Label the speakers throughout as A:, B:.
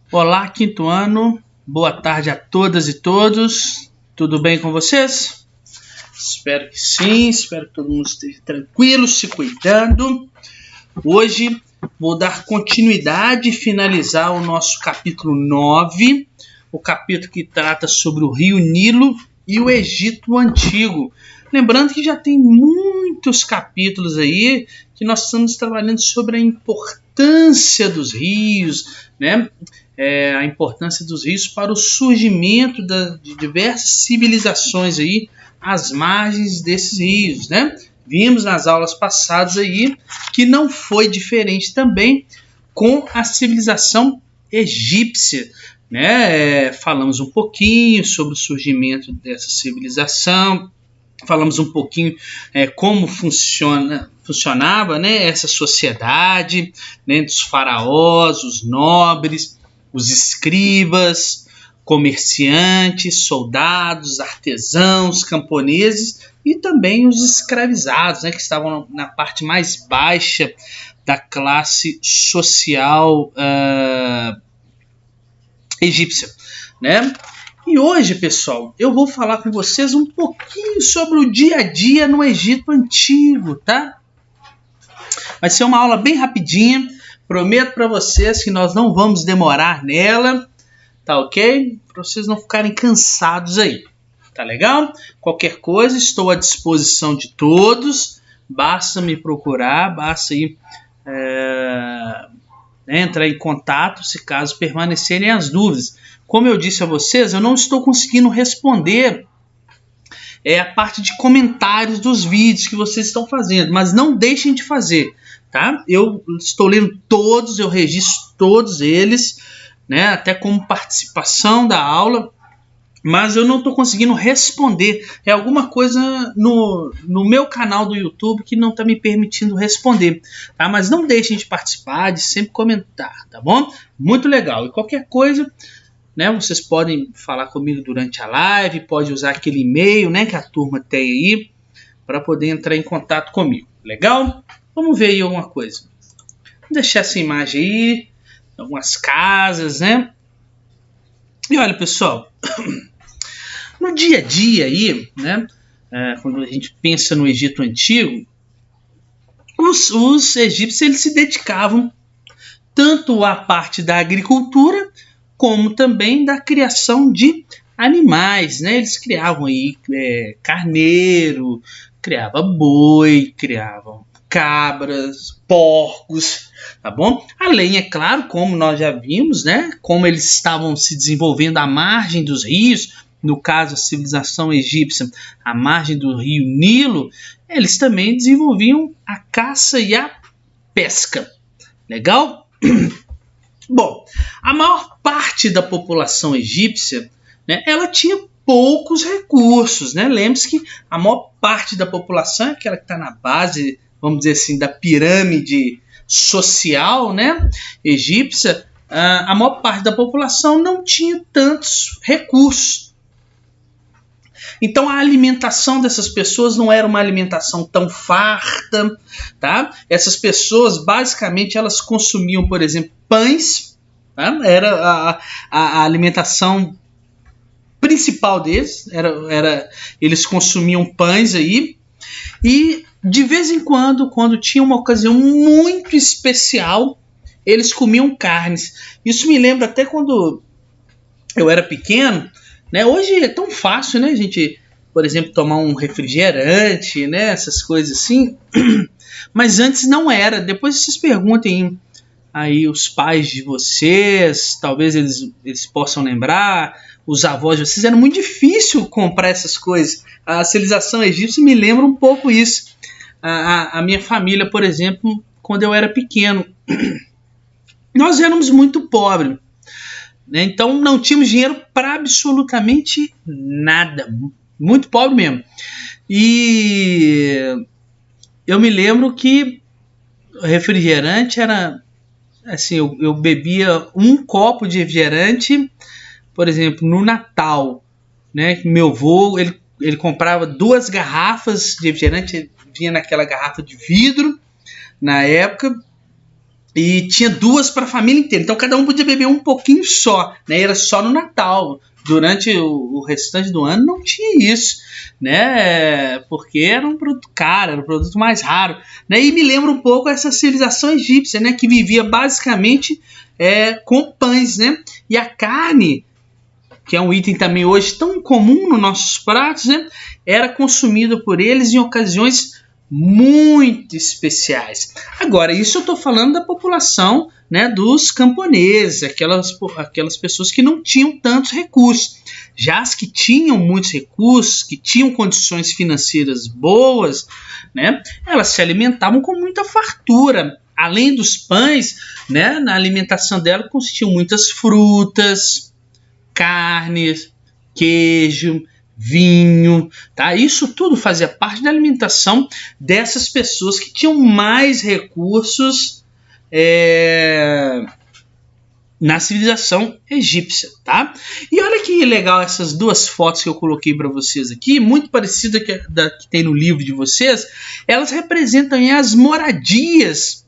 A: Olá, quinto ano. Boa tarde a todas e todos. Tudo bem com vocês? Espero que sim. Espero que todo mundo esteja tranquilo, se cuidando. Hoje vou dar continuidade e finalizar o nosso capítulo 9, o capítulo que trata sobre o Rio Nilo e o Egito Antigo. Lembrando que já tem muitos capítulos aí que nós estamos trabalhando sobre a importância dos rios, né? A importância dos rios para o surgimento de diversas civilizações aí às margens desses rios, né? Vimos nas aulas passadas aí que não foi diferente também com a civilização egípcia, né? Falamos um pouquinho sobre o surgimento dessa civilização, falamos um pouquinho como funcionava, né, essa sociedade, né, dos faraós, os nobres, os escribas, comerciantes, soldados, artesãos, camponeses e também os escravizados, né, que estavam na parte mais baixa da classe social egípcia, né? E hoje, pessoal, eu vou falar com vocês um pouquinho sobre o dia a dia no Egito Antigo, tá? Vai ser uma aula bem rapidinha. Prometo para vocês que nós não vamos demorar nela, tá ok? Para vocês não ficarem cansados aí, tá legal? Qualquer coisa, estou à disposição de todos. Basta me procurar, basta ir entrar em contato se caso permanecerem as dúvidas. Como eu disse a vocês, eu não estou conseguindo responder a parte de comentários dos vídeos que vocês estão fazendo, mas não deixem de fazer, tá? Eu estou lendo todos, eu registro todos eles, né, até como participação da aula, mas eu não estou conseguindo responder. É alguma coisa no meu canal do YouTube que não está me permitindo responder, tá? Mas não deixem de participar, de sempre comentar, tá bom? Muito legal. E qualquer coisa, né, vocês podem falar comigo durante a live, pode usar aquele e-mail, né, que a turma tem aí para poder entrar em contato comigo. Legal? Vamos ver aí alguma coisa. Vou deixar essa imagem aí, algumas casas, né? E olha, pessoal, no dia a dia aí, né, quando a gente pensa no Egito Antigo, os egípcios eles se dedicavam tanto à parte da agricultura como também da criação de animais, né? Eles criavam aí carneiro, criavam boi, criavam cabras, porcos, tá bom? Além, é claro, como nós já vimos, né? Como eles estavam se desenvolvendo à margem dos rios, no caso a civilização egípcia, à margem do rio Nilo, eles também desenvolviam a caça e a pesca. Legal? Bom, a maior parte da população egípcia, né, ela tinha poucos recursos, né? Lembre-se que a maior parte da população é aquela que está na base, vamos dizer assim, da pirâmide social, né, egípcia. A maior parte da população não tinha tantos recursos. Então a alimentação dessas pessoas não era uma alimentação tão farta, tá? Essas pessoas basicamente elas consumiam, por exemplo, pães, tá? Era a alimentação principal deles, eles consumiam pães aí, e de vez em quando tinha uma ocasião muito especial, eles comiam carnes. Isso me lembra até quando eu era pequeno, né? Hoje é tão fácil, né, a gente, por exemplo, tomar um refrigerante, né, essas coisas assim, mas antes não era. Depois vocês perguntem aí os pais de vocês, talvez eles possam lembrar, os avós de vocês, era muito difícil comprar essas coisas. A civilização egípcia me lembra um pouco isso. A minha família, por exemplo, quando eu era pequeno, nós éramos muito pobres, né? Então não tínhamos dinheiro para absolutamente nada, muito pobre mesmo. E eu me lembro que o refrigerante era assim, eu bebia um copo de refrigerante, por exemplo, no Natal, né? Meu avô, ele comprava 2 garrafas de refrigerante, vinha naquela garrafa de vidro na época, E tinha 2 para a família inteira. Então cada um podia beber um pouquinho só, né? Era só no Natal. Durante o restante do ano não tinha isso, né? Porque era um produto caro, era um produto mais raro, né? E me lembra um pouco essa civilização egípcia, né? Que vivia basicamente com pães, né? E a carne, que é um item também hoje tão comum nos nossos pratos, né? Era consumida por eles em ocasiões muito especiais. Agora, isso eu estou falando da população, né, dos camponeses, aquelas pessoas que não tinham tantos recursos. Já as que tinham muitos recursos, que tinham condições financeiras boas, né, elas se alimentavam com muita fartura. Além dos pães, né, na alimentação dela consistiam muitas frutas, carnes, queijo, vinho, tá? Isso tudo fazia parte da alimentação dessas pessoas que tinham mais recursos na civilização egípcia, tá? E olha que legal essas 2 fotos que eu coloquei para vocês aqui, muito parecida da que tem no livro de vocês. Elas representam as moradias,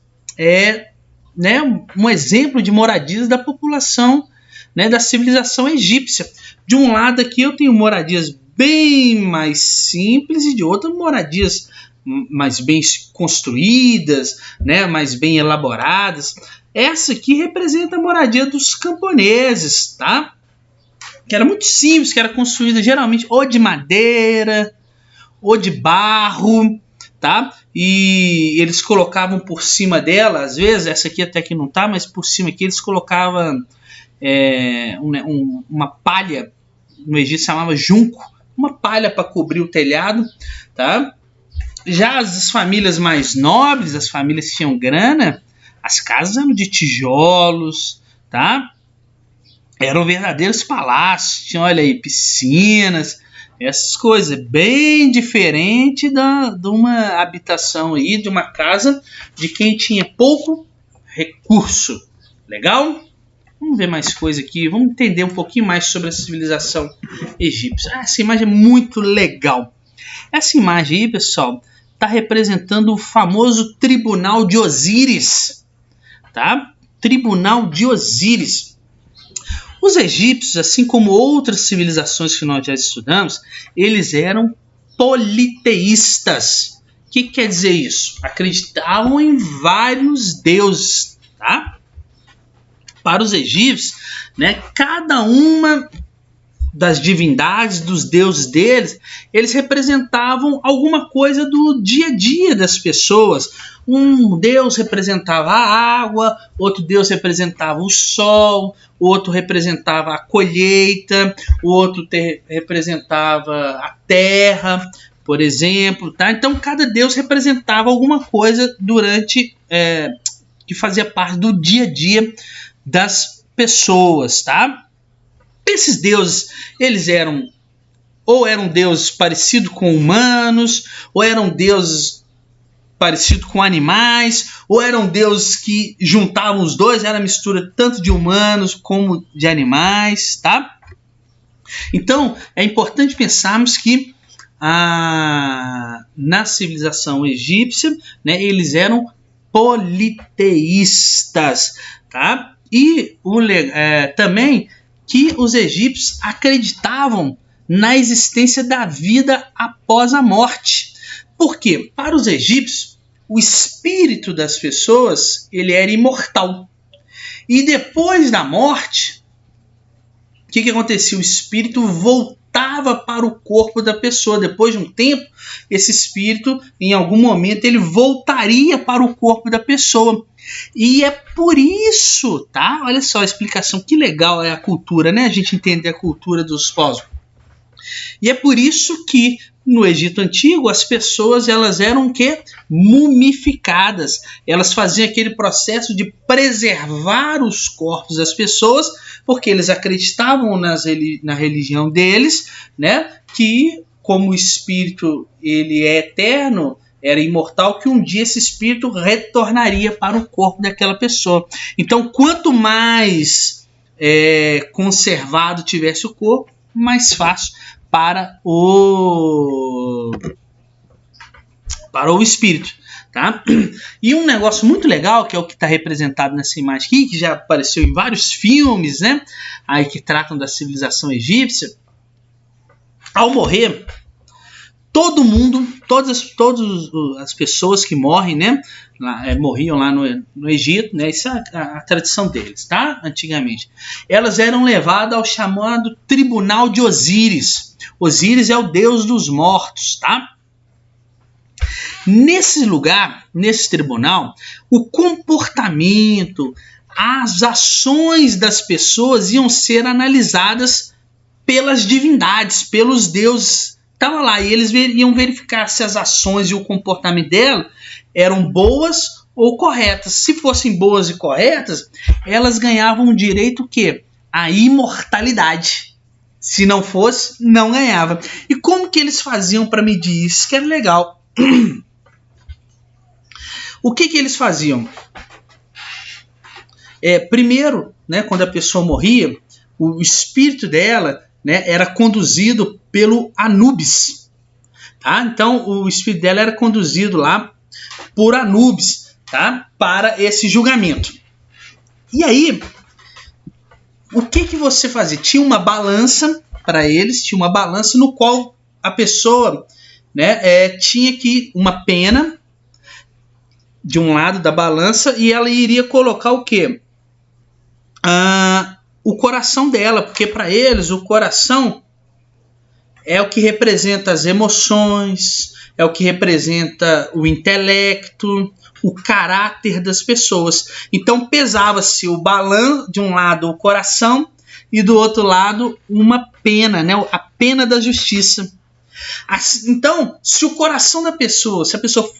A: né? Um exemplo de moradias da população, né, da civilização egípcia. De um lado aqui eu tenho moradias bem mais simples e de outro moradias mais bem construídas, né, mais bem elaboradas. Essa aqui representa a moradia dos camponeses, tá? Que era muito simples, que era construída geralmente ou de madeira ou de barro, tá? E eles colocavam por cima dela, às vezes, essa aqui até que não tá, mas por cima aqui eles colocavam uma palha, no Egito chamava junco, uma palha para cobrir o telhado, tá? Já as famílias mais nobres, as famílias que tinham grana, as casas eram de tijolos, tá? Eram verdadeiros palácios, tinham, olha aí, piscinas, essas coisas, bem diferente de uma habitação aí, de uma casa de quem tinha pouco recurso. Legal? Vamos ver mais coisa aqui, vamos entender um pouquinho mais sobre a civilização egípcia. Essa imagem é muito legal. Essa imagem aí, pessoal, está representando o famoso Tribunal de Osíris, tá? Tribunal de Osíris. Os egípcios, assim como outras civilizações que nós já estudamos, eles eram politeístas. O que quer dizer isso? Acreditavam em vários deuses, tá? Para os egípcios, né, cada uma das divindades, dos deuses deles, eles representavam alguma coisa do dia a dia das pessoas. Um deus representava a água, outro deus representava o sol, outro representava a colheita, outro representava a terra, por exemplo, tá? Então cada deus representava alguma coisa durante que fazia parte do dia a dia das pessoas, tá? Esses deuses, eles eram deuses parecidos com humanos, ou eram deuses parecidos com animais, ou eram deuses que juntavam os dois, era mistura tanto de humanos como de animais, tá? Então, é importante pensarmos que na civilização egípcia, né, eles eram politeístas, tá? E também que os egípcios acreditavam na existência da vida após a morte. Por quê? Para os egípcios, o espírito das pessoas ele era imortal. E depois da morte, o que acontecia? O espírito voltava para o corpo da pessoa. Depois de um tempo, esse espírito, em algum momento, ele voltaria para o corpo da pessoa. E é por isso, tá? Olha só a explicação, que legal é a cultura, né? A gente entender a cultura dos povos. E é por isso que no Egito Antigo as pessoas elas eram o quê? Mumificadas. Elas faziam aquele processo de preservar os corpos das pessoas, porque eles acreditavam na religião deles, né? Que como o espírito ele é eterno, era imortal, que um dia esse espírito retornaria para o corpo daquela pessoa. Então, quanto mais conservado tivesse o corpo, mais fácil para o espírito, tá? E um negócio muito legal, que é o que está representado nessa imagem aqui, que já apareceu em vários filmes, né? Aí que tratam da civilização egípcia. Ao morrer, todo mundo, todas as pessoas que morrem, né? Morriam lá no Egito, né? Isso é a tradição deles, tá? Antigamente. Elas eram levadas ao chamado Tribunal de Osíris. Osíris é o deus dos mortos, tá? Nesse lugar, nesse tribunal, o comportamento, as ações das pessoas iam ser analisadas pelas divindades, pelos deuses. Estavam lá e eles iam verificar se as ações e o comportamento dela eram boas ou corretas. Se fossem boas e corretas, elas ganhavam o direito que? A imortalidade. Se não fosse, não ganhava. E como que eles faziam para medir isso? Que era legal. O que eles faziam? Primeiro, né, quando a pessoa morria, o espírito dela, né, era conduzido pelo Anubis. Tá? Então, o espírito dela era conduzido lá por Anubis, tá? Para esse julgamento. E aí, o que você fazia? Tinha uma balança para eles, tinha uma balança no qual a pessoa, né, tinha que uma pena de um lado da balança e ela iria colocar o quê? O coração dela, porque para eles o coração é o que representa as emoções, é o que representa o intelecto, o caráter das pessoas. Então pesava-se o balanço, de um lado o coração e do outro lado uma pena, né? A pena da justiça. Então, se o coração da pessoa, se a pessoa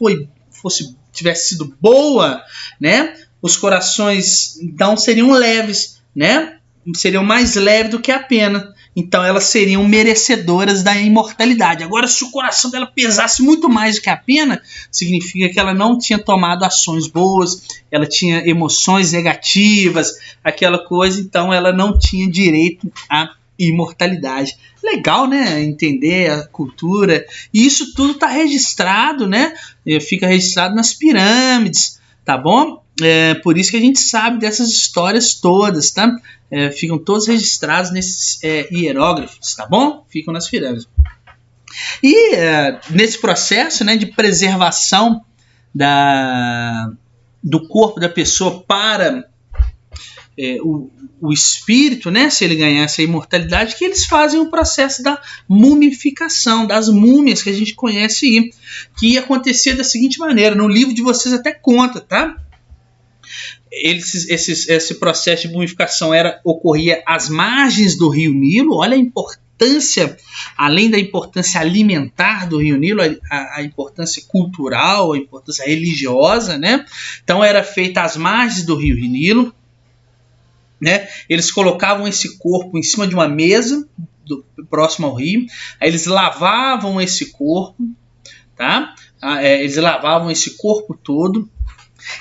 A: tivesse sido boa, né? Os corações então seriam leves, né? Seriam mais leves do que a pena. Então elas seriam merecedoras da imortalidade. Agora, se o coração dela pesasse muito mais do que a pena, significa que ela não tinha tomado ações boas, ela tinha emoções negativas, aquela coisa, então ela não tinha direito à imortalidade. Legal, né? Entender a cultura. E isso tudo está registrado, né? Fica registrado nas pirâmides, tá bom? Por isso que a gente sabe dessas histórias todas, tá? Ficam todos registrados nesses hieróglifos, tá bom? Ficam nas pirâmides. E nesse processo, né, de preservação do corpo da pessoa para o espírito, né, se ele ganhasse a imortalidade, que eles fazem o processo da mumificação, das múmias que a gente conhece aí, que acontecia da seguinte maneira, no livro de vocês até conta, tá? Esse processo de mumificação ocorria às margens do rio Nilo. Olha a importância, além da importância alimentar do rio Nilo, a importância cultural, a importância religiosa, né? Então era feita às margens do rio Nilo, né? Eles colocavam esse corpo em cima de uma mesa próximo ao rio, aí eles lavavam esse corpo, tá? Eles lavavam esse corpo todo.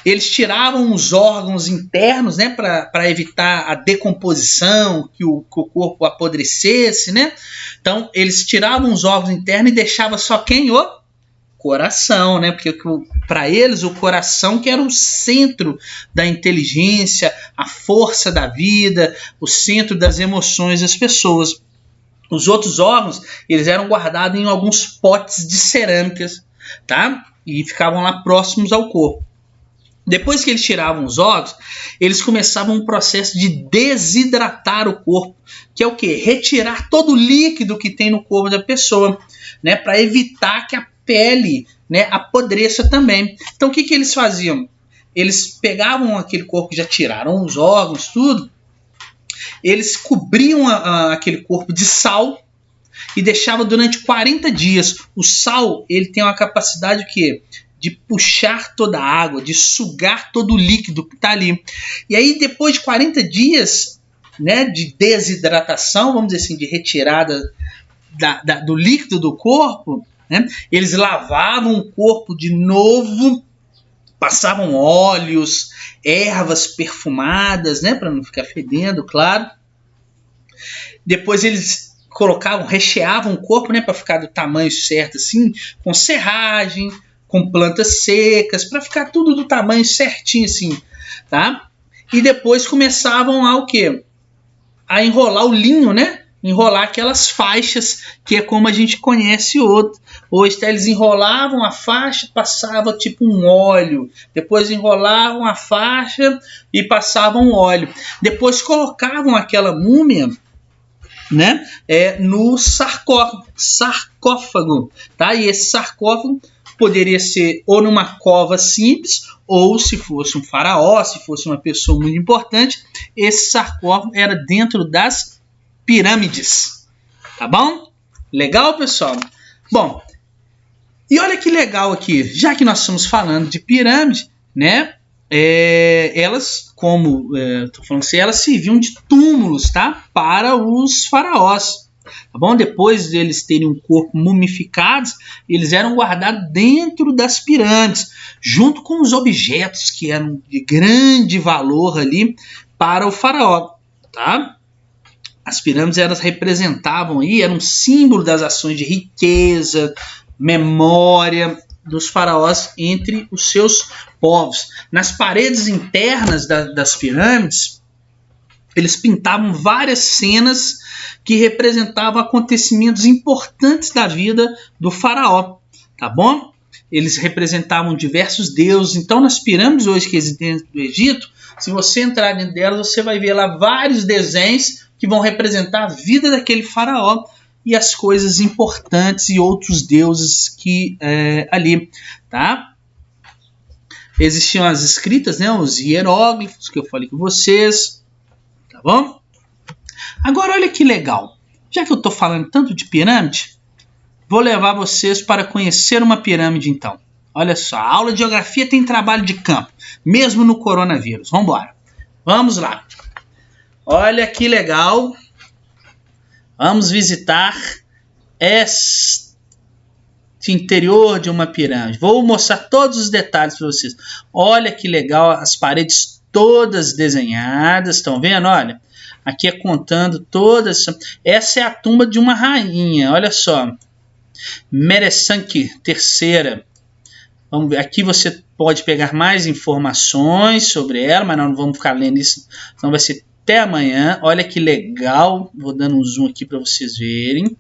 A: Eles tiravam os órgãos internos, né, para evitar a decomposição, que o corpo apodrecesse, né? Então, eles tiravam os órgãos internos e deixavam só quem? O coração, né? Porque para eles o coração que era o centro da inteligência, a força da vida, o centro das emoções das pessoas. Os outros órgãos, eles eram guardados em alguns potes de cerâmicas, tá? E ficavam lá próximos ao corpo. Depois que eles tiravam os órgãos, eles começavam um processo de desidratar o corpo, que é o quê? Retirar todo o líquido que tem no corpo da pessoa, né, para evitar que a pele, né, apodreça também. Então o que eles faziam? Eles pegavam aquele corpo que já tiraram os órgãos, tudo, eles cobriam aquele corpo de sal e deixavam durante 40 dias. O sal, ele tem uma capacidade que de puxar toda a água, de sugar todo o líquido que está ali. E aí, depois de 40 dias, né, de desidratação, vamos dizer assim, de retirada do líquido do corpo, né, eles lavavam o corpo de novo, passavam óleos, ervas perfumadas, né, para não ficar fedendo, claro. Depois eles recheavam o corpo, né, para ficar do tamanho certo, assim, com serragem, com plantas secas, para ficar tudo do tamanho certinho assim, tá? E depois começavam a o quê? A enrolar o linho, né? Enrolar aquelas faixas, que é como a gente conhece hoje. Tá? Eles enrolavam a faixa, passava tipo um óleo. Depois enrolavam a faixa e passavam óleo. Depois colocavam aquela múmia, né, no sarcófago, tá? E esse sarcófago poderia ser ou numa cova simples, ou se fosse um faraó, se fosse uma pessoa muito importante, esse sarcófago era dentro das pirâmides. Tá bom? Legal, pessoal? Bom, e olha que legal aqui, já que nós estamos falando de pirâmide, né? Elas, como tô falando assim, elas serviam de túmulos, tá? Para os faraós. Tá bom? Depois de eles terem um corpo mumificados, eles eram guardados dentro das pirâmides, junto com os objetos que eram de grande valor ali para o faraó, tá? As pirâmides, elas representavam aí, eram um símbolo das ações de riqueza, memória dos faraós entre os seus povos. Nas paredes internas das pirâmides, eles pintavam várias cenas que representavam acontecimentos importantes da vida do faraó, tá bom? Eles representavam diversos deuses. Então, nas pirâmides hoje que existem dentro do Egito, se você entrar dentro delas, você vai ver lá vários desenhos que vão representar a vida daquele faraó e as coisas importantes e outros deuses que ali, tá? Existiam as escritas, né, os hieróglifos que eu falei com vocês, tá bom? Agora olha que legal, já que eu estou falando tanto de pirâmide, vou levar vocês para conhecer uma pirâmide então. Olha só, a aula de geografia tem trabalho de campo, mesmo no coronavírus. Vamos embora, vamos lá. Olha que legal. Vamos visitar este interior de uma pirâmide. Vou mostrar todos os detalhes para vocês. Olha que legal, as paredes todas desenhadas. Estão vendo? Olha, aqui é contando todas. Essa é a tumba de uma rainha. Olha só. Meresanque III. Vamos ver. Aqui você pode pegar mais informações sobre ela, mas nós não vamos ficar lendo isso, senão vai ser até amanhã. Olha que legal. Vou dando um zoom aqui para vocês verem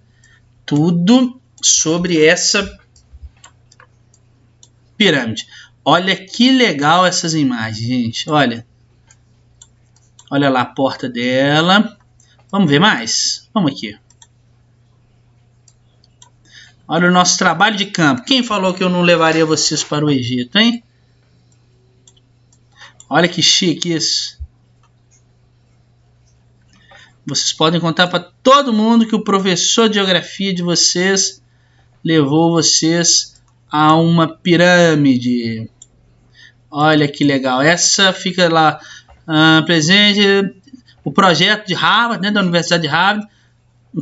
A: tudo sobre essa pirâmide. Olha que legal essas imagens, gente. Olha. Olha lá a porta dela. Vamos ver mais? Vamos aqui. Olha o nosso trabalho de campo. Quem falou que eu não levaria vocês para o Egito, hein? Olha que chique isso. Vocês podem contar para todo mundo que o professor de geografia de vocês levou vocês a uma pirâmide. Olha que legal. Essa fica lá presente. O projeto de Harvard, né, da Universidade de Harvard,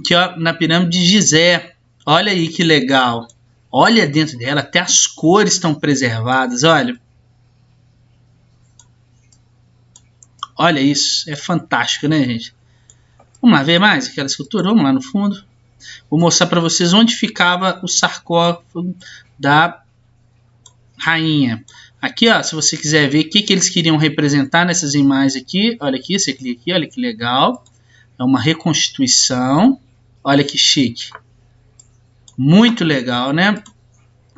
A: que ó, na pirâmide de Gizé. Olha aí que legal. Olha dentro dela, até as cores estão preservadas. Olha. Olha isso. É fantástico, né, gente? Vamos lá ver mais aquela escultura? Vamos lá no fundo. Vou mostrar para vocês onde ficava o sarcófago da rainha. Aqui, ó, se você quiser ver o que eles queriam representar nessas imagens aqui. Olha aqui, você clica aqui, olha que legal. É uma reconstituição. Olha que chique. Muito legal, né?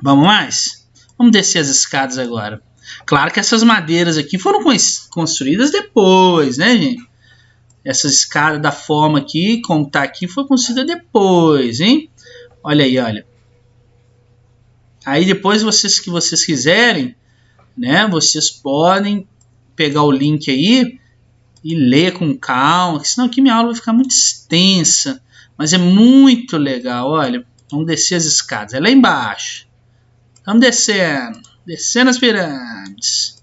A: Vamos mais? Vamos descer as escadas agora. Claro que essas madeiras aqui foram construídas depois, né, gente? Essa escada da forma aqui, como está aqui, foi construída depois, hein? Olha aí, olha. Aí depois, que vocês quiserem, né? Vocês podem pegar o link aí e ler com calma, senão aqui minha aula vai ficar muito extensa. Mas é muito legal, olha. Vamos descer as escadas, é lá embaixo. Vamos descendo, descendo as pirâmides.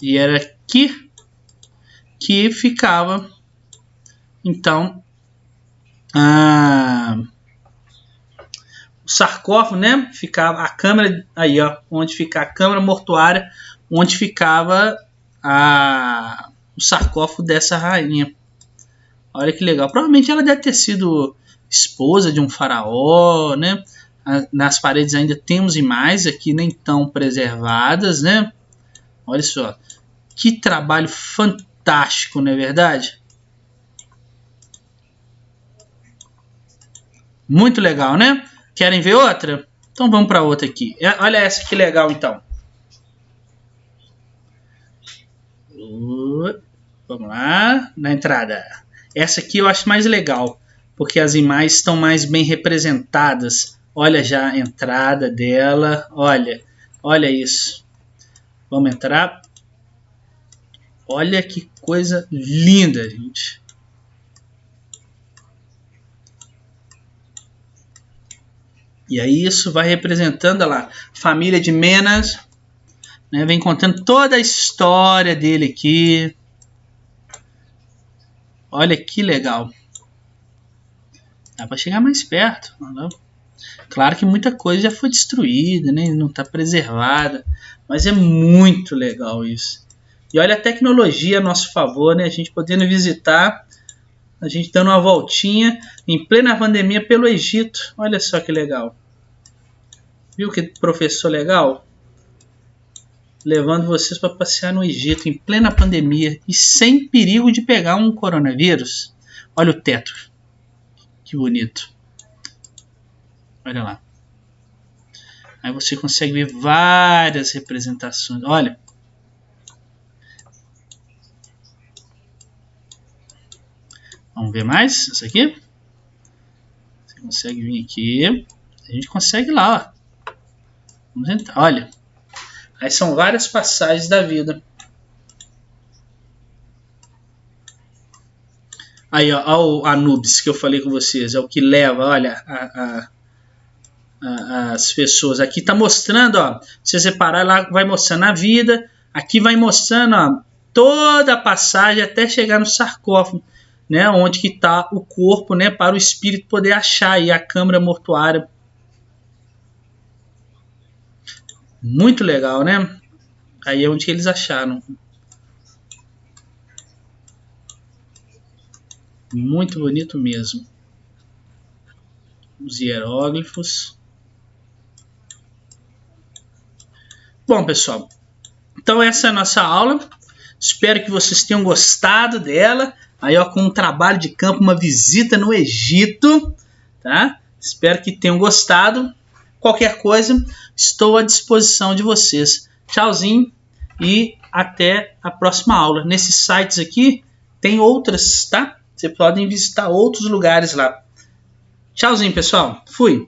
A: E era aqui que ficava, então, o sarcófago, né? Ficava a câmara, aí ó, onde fica a câmara mortuária, onde ficava o sarcófago dessa rainha. Olha que legal. Provavelmente ela deve ter sido esposa de um faraó, né? nas paredes ainda temos imagens aqui nem tão preservadas, né? Olha só, que trabalho fantástico, não é verdade? Muito legal, né? Querem ver outra? Então vamos para outra aqui. Olha essa que legal, então. Vamos lá, na entrada. Essa aqui eu acho mais legal, porque as imagens estão mais bem representadas. Olha já a entrada dela, olha isso. Vamos entrar. Olha que coisa linda, gente. E aí isso vai representando, olha lá, família de Menas, né, vem contando toda a história dele aqui. Olha que legal. Dá para chegar mais perto. Claro que muita coisa já foi destruída, né, não está preservada, mas é muito legal isso. E olha a tecnologia a nosso favor, né, a gente podendo visitar, a gente dando uma voltinha em plena pandemia pelo Egito. Olha só que legal. Viu que professor legal? Levando vocês para passear no Egito em plena pandemia e sem perigo de pegar um coronavírus. Olha o teto. Que bonito. Olha lá. Aí você consegue ver várias representações. Olha. Vamos ver mais? Essa aqui? Você consegue vir aqui. A gente consegue lá, ó. Vamos entrar. Olha. Aí são várias passagens da vida. Aí, ó o Anubis que eu falei com vocês. É o que leva, olha, as pessoas. Aqui tá mostrando, ó. Se você reparar lá, vai mostrando a vida. Aqui vai mostrando, ó, toda a passagem até chegar no sarcófago, né? Onde que tá o corpo, né? Para o espírito poder achar aí a câmara mortuária. Muito legal, né? Aí é onde que eles acharam. Muito bonito mesmo. Os hieróglifos. Bom, pessoal. Então essa é a nossa aula. Espero que vocês tenham gostado dela. Aí, ó, com um trabalho de campo, uma visita no Egito. Tá? Espero que tenham gostado. Qualquer coisa, estou à disposição de vocês. Tchauzinho e até a próxima aula. Nesses sites aqui tem outras, tá? Vocês podem visitar outros lugares lá. Tchauzinho, pessoal. Fui.